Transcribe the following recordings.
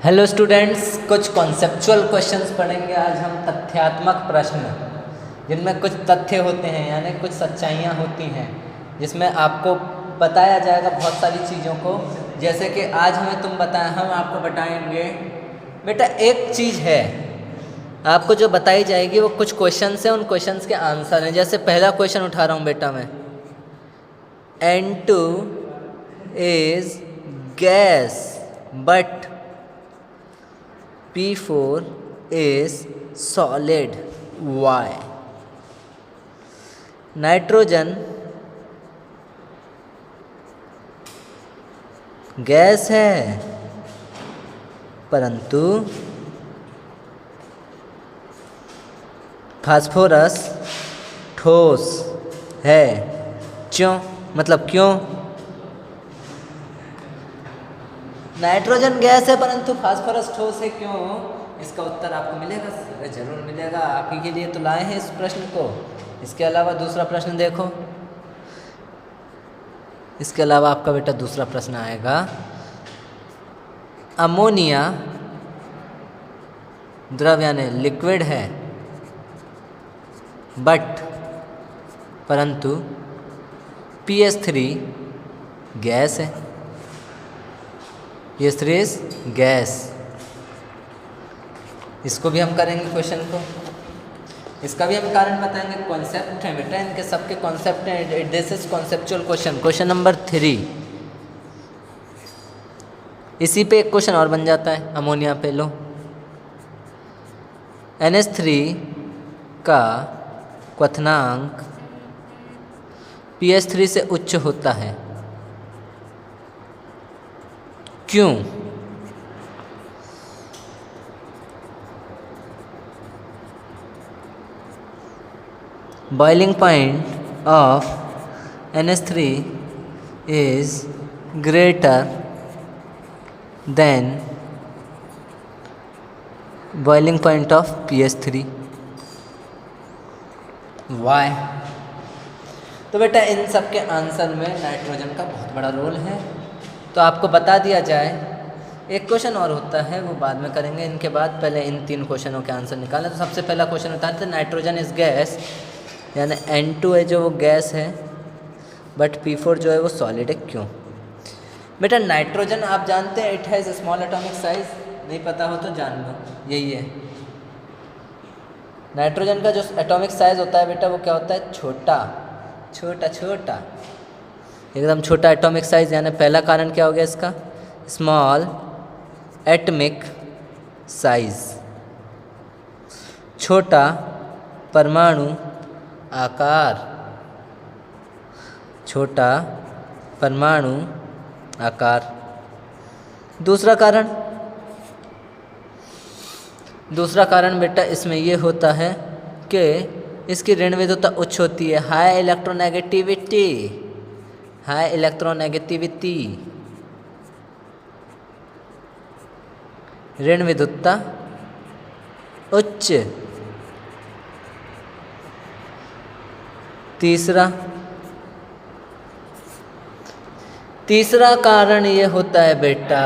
Hello students, कुछ conceptual questions पढ़ेंगे आज हम। तथ्यात्मक प्रश्न जिनमें कुछ तथ्य होते हैं यानी कुछ सच्चाइयाँ होती हैं, जिसमें आपको बताया जाएगा बहुत सारी चीज़ों को। जैसे कि आज हम आपको बताएंगे बेटा एक चीज़ है, आपको जो बताई जाएगी वो कुछ क्वेश्चंस हैं, उन क्वेश्चंस के आंसर हैं। जैसे पहला क्वेश्चन उठा रहा हूँ बेटा मैं, N2 is gas but P4 is solid. Why? Nitrogen gas है परंतु फास्फोरस ठोस है। क्यों? मतलब क्यों? नाइट्रोजन गैस है परंतु फास्फोरस ठोस है, क्यों? इसका उत्तर आपको मिलेगा, जरूर मिलेगा। आप ही के लिए तो लाए हैं इस प्रश्न को। इसके अलावा दूसरा प्रश्न देखो, इसके अलावा आपका बेटा दूसरा प्रश्न आएगा, अमोनिया द्रव यानी लिक्विड है बट परंतु PS3 गैस है। PS3 is gas. इसको भी हम करेंगे क्वेश्चन को, इसका भी हम कारण बताएंगे। कॉन्सेप्ट है बेटा, इनके सबके कॉन्सेप्ट हैं। This is conceptual question. Question number 3, इसी पे एक क्वेश्चन और बन जाता है अमोनिया पे। लो, NH3 का क्वथनांक PS3 से उच्च होता है, क्यों? Boiling point of NH3 is greater than boiling point of PS3. Why? तो बेटा इन सब के आंसर में नाइट्रोजन का बहुत बड़ा रोल है, तो आपको बता दिया जाए। एक क्वेश्चन और होता है, वो बाद में करेंगे। इनके बाद पहले इन 3 क्वेश्चनों के आंसर निकालें। तो सबसे पहला क्वेश्चन होता है नाइट्रोजन इज गैस, यानी N2 है जो वो गैस है, बट P4 जो है वो सॉलिड है, क्यों? बेटा नाइट्रोजन आप जानते हैं, it has small atomic size. नहीं पता हो तो जान लो, यही है। नाइट्रोजन का जो एटॉमिक साइज होता है बेटा वो क्या होता है? छोटा छोटा छोटा, एकदम छोटा एटॉमिक साइज। यानी पहला कारण क्या हो गया इसका? स्मॉल एटॉमिक साइज, छोटा परमाणु आकार, छोटा परमाणु आकार। दूसरा कारण बेटा इसमें ये होता है कि इसकी ऋण विद्युतता उच्च होती है, हाई इलेक्ट्रोनेगेटिविटी, ऋण विद्युतता उच्च। तीसरा कारण ये होता है बेटा,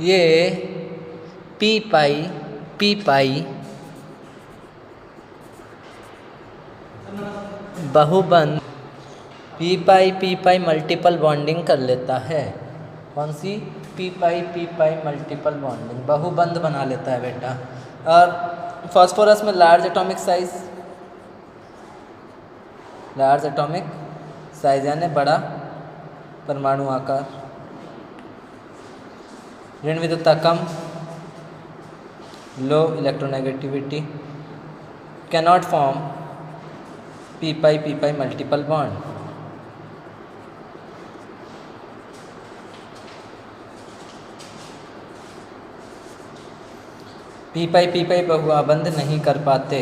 ये पी पाई बहुबंध, पी पाई मल्टीपल बॉन्डिंग कर लेता है। कौन सी? पी पाई मल्टीपल बॉन्डिंग, बहुबंध बना लेता है बेटा। और फास्फोरस में लार्ज एटॉमिक साइज यानी बड़ा परमाणु आकार, ऋण विद्युतता कम, लो इलेक्ट्रोनेगेटिविटी, कैनॉट फॉर्म पी पाई मल्टीपल बॉन्ड। पी पाई बहुबंध नहीं कर पाते,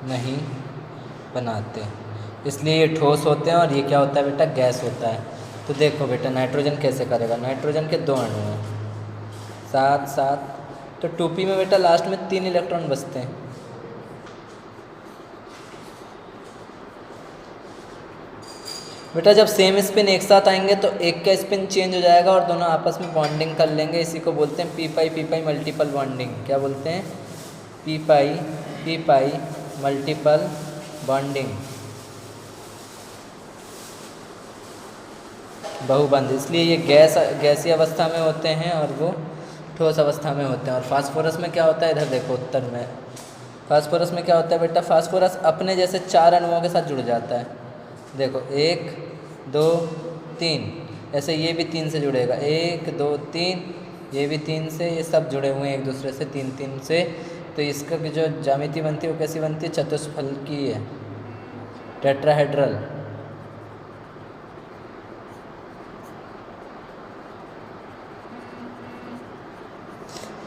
नहीं बनाते, इसलिए ये ठोस होते हैं। और ये क्या होता है बेटा? गैस होता है। तो देखो बेटा नाइट्रोजन कैसे करेगा। नाइट्रोजन के 2 अणु हैं, 7 तो 2p में बेटा लास्ट में 3 इलेक्ट्रॉन बचते हैं। बेटा जब सेम स्पिन एक साथ आएंगे तो एक का स्पिन चेंज हो जाएगा और दोनों आपस में बॉन्डिंग कर लेंगे। इसी को बोलते हैं पी पाई मल्टीपल बॉन्डिंग। क्या बोलते हैं? पी पाई मल्टीपल बॉन्डिंग, बहुबंध। इसलिए ये गैसीय अवस्था में होते हैं और वो ठोस अवस्था में होते हैं। और फास्फोरस में क्या होता है? इधर देखो उत्तर में। फास्फोरस में क्या होता है बेटा? फास्फोरस अपने जैसे 4 अणुओं के साथ जुड़ जाता है। देखो 1 2 3, ऐसे ये भी 3 से जुड़ेगा, 1 2 3, ये भी 3 से, ये सब जुड़े हुए हैं एक दूसरे से 3 से। तो इसका जो ज्यामिति बनती है वो कैसी बनती है? चतुष्फलकीय है, टेट्राहेड्रल।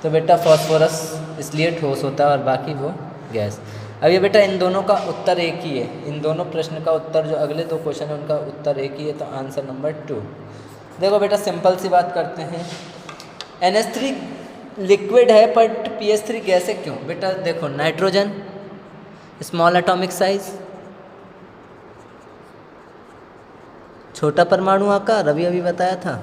तो बेटा फास्फोरस इसलिए ठोस होता है और बाकी वो गैस। अब ये बेटा इन दोनों का उत्तर एक ही है। इन दोनों प्रश्न का उत्तर, जो अगले 2 क्वेश्चन है उनका उत्तर एक ही है। तो आंसर नंबर 2। देखो बेटा सिंपल सी बात करते हैं। NH3 लिक्विड है बट PH3 गैस है, क्यों? बेटा देखो नाइट्रोजन स्मॉल एटॉमिक साइज, छोटा परमाणु आकार, अभी बताया था।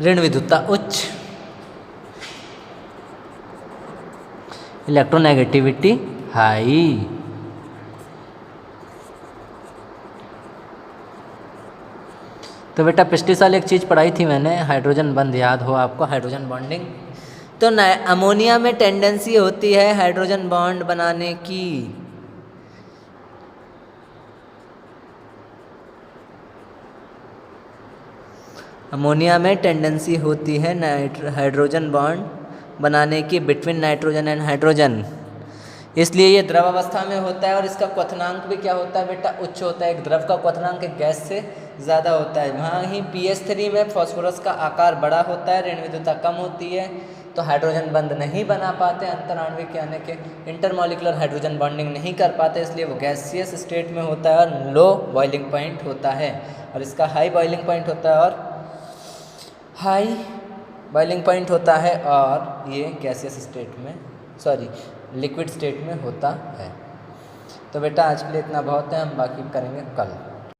ऋण विद्युतता उच्च, इलेक्ट्रोनेगेटिविटी हाई। तो बेटा पिछले साल एक चीज़ पढ़ाई थी मैंने, हाइड्रोजन बंध, याद हो आपको? Hydrogen bonding. तो अमोनिया में टेंडेंसी होती है हाइड्रोजन बॉन्ड बनाने की। अमोनिया में टेंडेंसी होती है हाइड्रोजन बॉन्ड बनाने की बिटवीन नाइट्रोजन एंड हाइड्रोजन। इसलिए ये द्रव अवस्था में होता है और इसका क्वथनांक भी क्या होता है बेटा? उच्च होता है। एक द्रव का क्वथनांक एक गैस से ज़्यादा होता है। वहाँ ही PH3 में फास्फोरस का आकार बड़ा होता है, ऋण विद्युतता कम होती है, तो हाइड्रोजन बंध नहीं बना पाते, अंतराण्विक यानी कि इंटरमॉलिकुलर हाइड्रोजन बॉन्डिंग नहीं कर पाते, इसलिए वो गैसियस स्टेट में होता है और लो बॉइलिंग पॉइंट होता है। और इसका हाई बॉइलिंग पॉइंट होता है और ये गैसियस स्टेट में, लिक्विड स्टेट में होता है। तो बेटा आज के लिए इतना बहुत है, हम बाकी करेंगे कल।